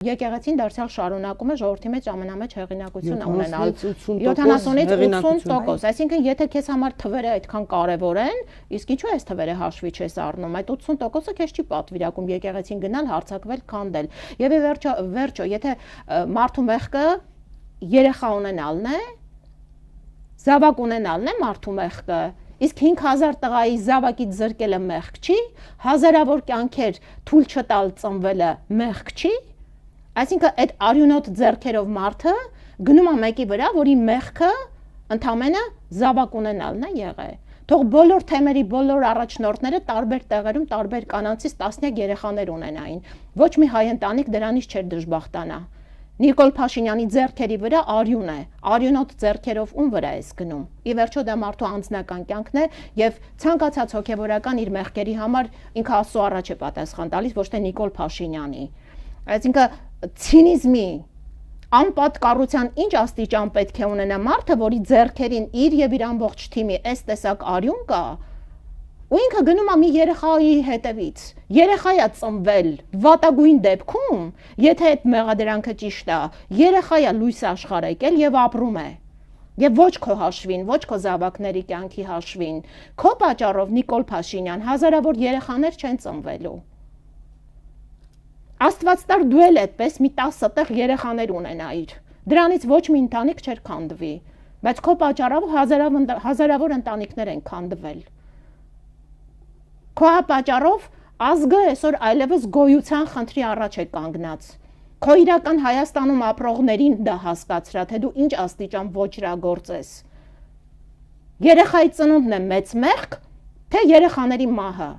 Եկեղեցին դարձյալ շարունակում է ժողովրդի մեջ ամենամեծ հեղինակություն ունենալ 70-ից 80%, այսինքն եթե քեզ համար թվերը այդքան կարևոր են, իսկ ինչու այս թվերը հաշվի չես առնում, այդ 80%-ը քեզ չի պատվիրակում եկեղեցին գնալ, հարձակվել, քանդել։ Եվ ի վերջո, եթե մարդու մեղքը երեխա ունենալն է, զավակ ունենալն է մարդու մեղքը, իսկ 5000 տղայի զավակից զրկելը մեղք չի, հազարավոր կյանքեր թույլ չտալ ծնվելը մեղք չի։ Այսինքն այդ արյունոտ ձեռքերով մարդը գնում է մեկի վրա, որի մեղքը ընդամենը զավակ ունենալն է եղել։ Թող բոլոր թեմերի բոլոր առաջնորդները տարբեր տեղերում տարբեր կանանցից տասնյակ երեխաներ ունենային։ Ոչ մի հայ ընտանիք դրանից չէր դժբախտանա։ Նիկոլ Փաշինյանի ձեռքերի վրա արյուն է, արյունոտ ձեռքերով ում վրա ես գնում։ Ի վերջո դա մարդու անձնական կյանքն է եւ ցանկացած հոգեվորական իր մեղքերի համար ինքը Աստծո առաջ է պատասխան տալիս, ոչ թե Նիկոլ Փաշինյանի։ Այսինքն ցինիզմի անպատկառության ինչ աստիճան պետք է ունենա մարդը, որի ձեռքերին իր եւ իր ամբողջ թիմի այս տեսակ արյուն կա, ու ինքը գնում է մի երեխայի հետևից։ Երեխայա ծնվել վատագույն դեպքում, եթե այդ մեղադրանքը ճիշտ է, երեխայա լույս աշխարհ եկել եւ ապրում է։ Եվ ոչ քո հաշվին, ոչ քո զավակների կյանքի հաշվին, քո պատճառով Նիկոլ Փաշինյան հազարավոր երեխաներ չեն ծնվելու։ Աստված տար դու էլ այդպես մի 10 տեղ երեխաներ ունենայիր։ Դրանից ոչ մի ընտանիք չէր քանդվի, բայց քո պատճառով հազարավոր ընտանիքներ են քանդվել։ Քո պատճառով ազգը այսօր այլևս գոյության խնդրի առաջ է կանգնած։ Քո իրական Հայաստանում ապրողներին դա հասկացրա, թե դու ինչ աստիճան ոչրագործ ես։ Երեխայի ծնունդն է մեծ մեղք, թե երեխաների մահը։